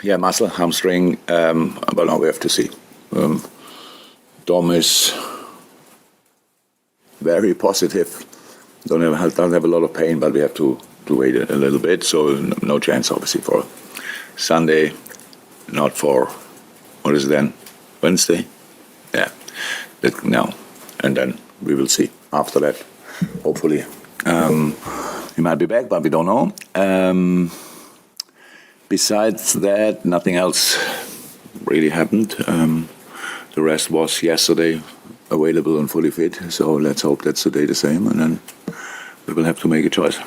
muscle, hamstring. But now we have to see. Dom is very positive. Doesn't have a lot of pain, but we have to wait a little bit. So no chance, obviously, for Sunday. Not for, what is it then? Wednesday? Yeah. No. And then we will see after that. Hopefully. He might be back, but we don't know. Besides that, nothing else really happened. The rest was yesterday available and fully fit. So let's hope that's today the same. And then we will have to make a choice.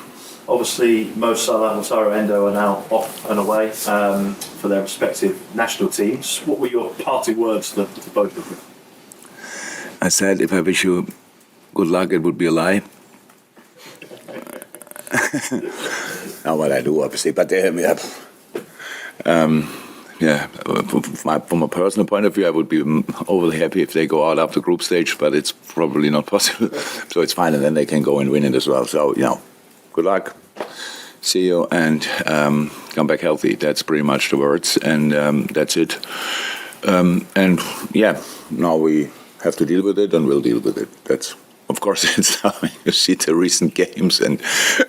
Obviously, Mo Salah and Taro Endo are now off and away for their respective national teams. What were your parting words to both of them? I said, if I wish you good luck, it would be a lie. Not what I do, obviously, but from a personal point of view, I would be overly happy if they go out after group stage, but it's probably not possible. So it's fine, and then they can go and win it as well. So, good luck. See you, and come back healthy. That's pretty much the words, and that's it. Now we have to deal with it, and we'll deal with it. That's, of course, it's now you see the recent games, and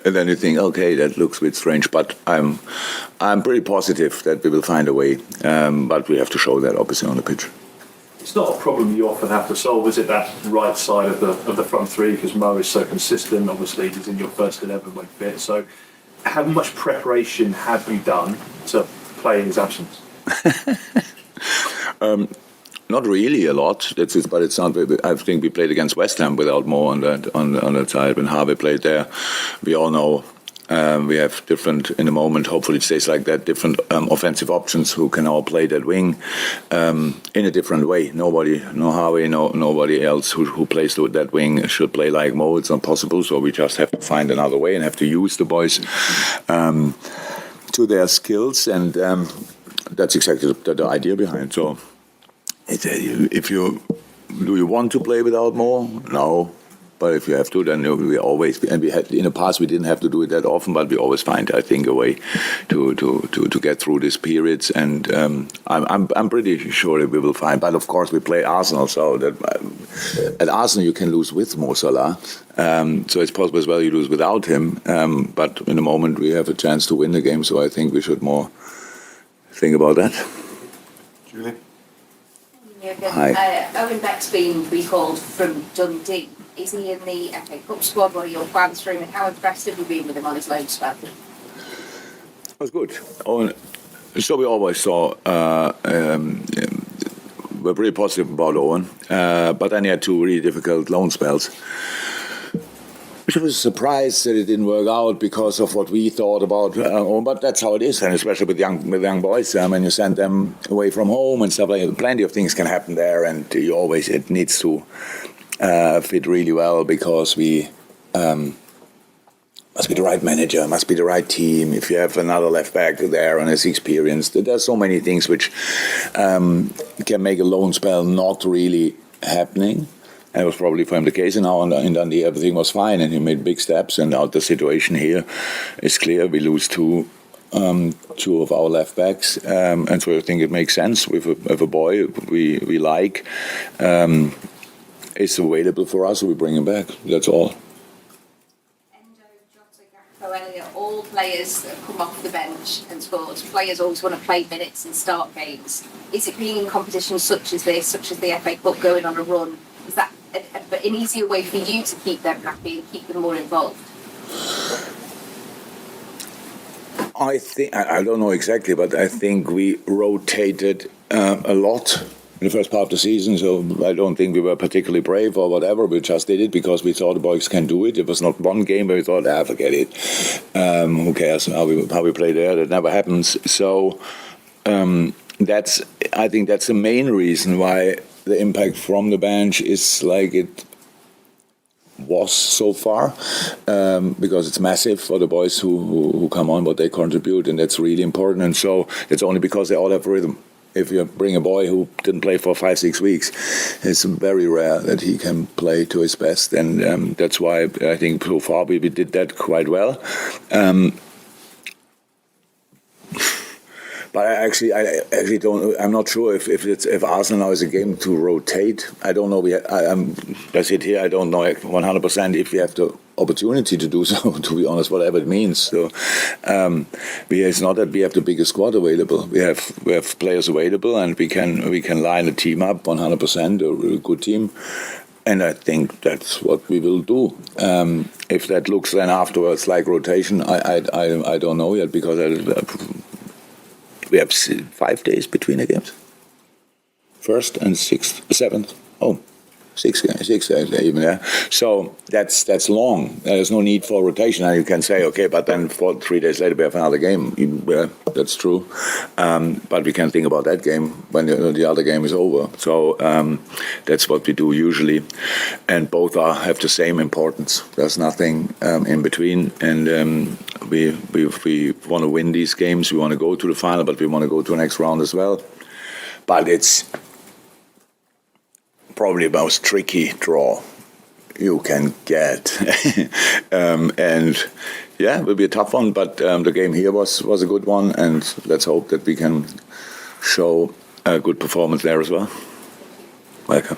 then you think, okay, that looks a bit strange, but I'm pretty positive that we will find a way. But we have to show that, obviously, on the pitch. It's not a problem you often have to solve, is it, that right side of the front three, because Mo is so consistent. Obviously, he's in your first 11 when fit. So, how much preparation have you done to play in his absence? Not really a lot. But it's not. I think we played against West Ham without Mo on that side. When Harvey played there, we all know. We have different, in the moment, hopefully it stays like that, different offensive options who can all play that wing in a different way. No Harvey, nobody else who plays that wing should play like Mo. It's not possible, so we just have to find another way and have to use the boys to their skills, and that's exactly the idea behind. So, do you want to play without Mo? No. But if you have to, then we always, and we had in the past we didn't have to do it that often, but we always find, I think, a way to get through these periods, and I'm pretty sure that we will find. But of course, we play Arsenal, so that at Arsenal you can lose with Mo Salah, so it's possible as well you lose without him. But in the moment we have a chance to win the game, so I think we should more think about that. Julie. Hi. Owen Beck's been recalled from Dundee. Is he in the FA Cup squad? What are your plans for him, and how impressed have you been with him on his loan spell? It was good. So we always saw we're pretty positive about Owen, but then he had two really difficult loan spells. Which was a surprise that it didn't work out because of what we thought about Owen, but that's how it is, and especially with young boys, when you send them away from home and stuff like that, plenty of things can happen there, and it needs to fit really well, because we must be the right manager, must be the right team. If you have another left back there and is experienced, there's so many things which can make a loan spell not really happening. And it was probably for him the case. And now in Dundee everything was fine, and he made big steps. And now the situation here is clear. We lose two of our left backs, and so I think it makes sense with a boy we like. It's available for us, so we bring him back. That's all. Endo, Jota, Gakpo, Elliott, all players that have come off the bench and scored. Players always want to play minutes and start games. Is it being in competitions such as this, such as the FA Cup, going on a run? Is that an easier way for you to keep them happy and keep them more involved? I think, I don't know exactly, but I think we rotated a lot in the first part of the season, so I don't think we were particularly brave or whatever. We just did it because we thought the boys can do it. It was not one game where we thought, forget it. Who cares how we play there? That never happens. So I think that's the main reason why the impact from the bench is like it was so far, because it's massive for the boys who come on, what they contribute, and that's really important. And so it's only because they all have rhythm. If you bring a boy who didn't play for 5-6 weeks, it's very rare that he can play to his best, and that's why I think so far we did that quite well. But I actually don't. I'm not sure if Arsenal now is a game to rotate. I don't know. I sit here. I don't know 100% if we have the opportunity to do so. To be honest, whatever it means. So, it's not that we have the biggest squad available. We have players available, and we can line a team up 100%, a good team. And I think that's what we will do. If that looks then afterwards like rotation, I don't know yet, because we have 5 days between the games. 1st and 6th, 7th. Oh, 6 days even, yeah. So that's long. There's no need for rotation. And you can say, okay, but then 3 days later we have another game. Yeah, that's true. But we can think about that game when the other game is over. So that's what we do usually. And both have the same importance. There's nothing in between. And we want to win these games. We want to go to the final, but we want to go to the next round as well. But it's probably the most tricky draw you can get. And yeah, it will be a tough one, but the game here was a good one, and let's hope that we can show a good performance there as well. Welcome.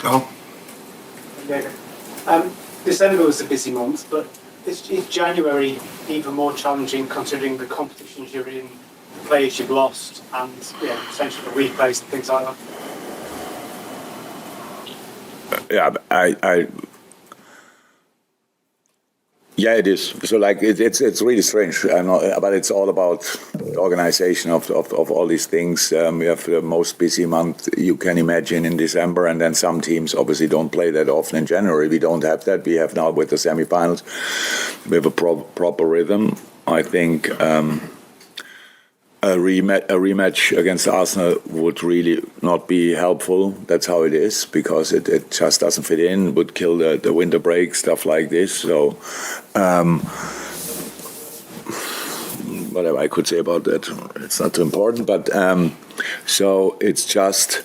Oh. December was a busy month, but is January even more challenging considering the competitions you're in, the players you've lost, and potentially the replays and things like that? Yeah, it is. So it's really strange. But it's all about the organization of all these things. We have the most busy month you can imagine in December, and then some teams obviously don't play that often in January. We don't have that. We have now with the semi-finals, we have a proper rhythm. I think a rematch against Arsenal would really not be helpful. That's how it is, because it just doesn't fit in, would kill the winter break, stuff like this. So whatever I could say about that, it's not too important. But so it's just,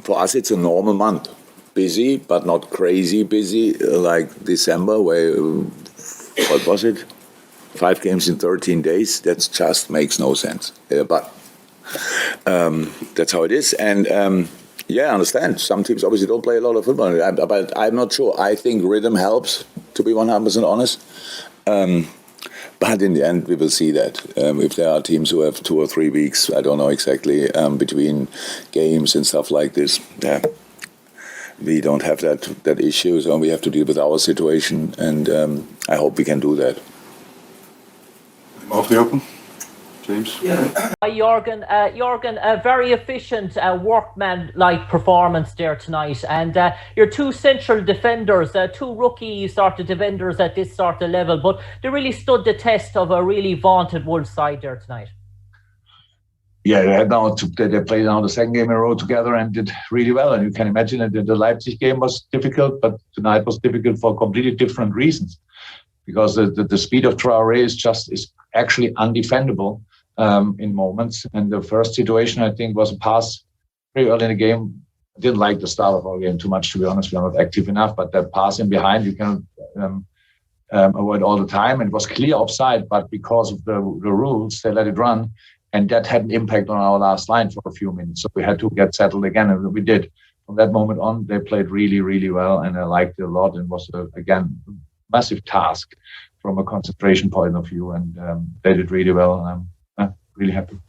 for us, it's a normal month. Busy, but not crazy busy, like December, where, what was it? 5 games in 13 days, that just makes no sense. But that's how it is. And I understand. Some teams obviously don't play a lot of football. But I'm not sure. I think rhythm helps, to be 100% honest. But in the end, we will see that. If there are teams who have 2 or 3 weeks, I don't know exactly, between games and stuff like this, we don't have that issue. So we have to deal with our situation. And I hope we can do that. Off the open, James. Jurgen, a very efficient workman-like performance there tonight, and your 2 central defenders, 2 rookie sort of defenders at this sort of level, but they really stood the test of a really vaunted Wolves side there tonight. Yeah, they played now the second game in a row together and did really well. And you can imagine that the Leipzig game was difficult, but tonight was difficult for completely different reasons. Because the speed of Traoré is actually undefendable in moments. And the first situation, I think, was a pass pretty early in the game. I didn't like the start of our game too much, to be honest. We are not active enough, but that pass in behind, you can avoid all the time. And it was clear offside, but because of the rules, they let it run. And that had an impact on our last line for a few minutes. So we had to get settled again, and we did. From that moment on, they played really, really well, and I liked it a lot. And was, again, massive task from a concentration point of view, and they did really well, and I'm really happy.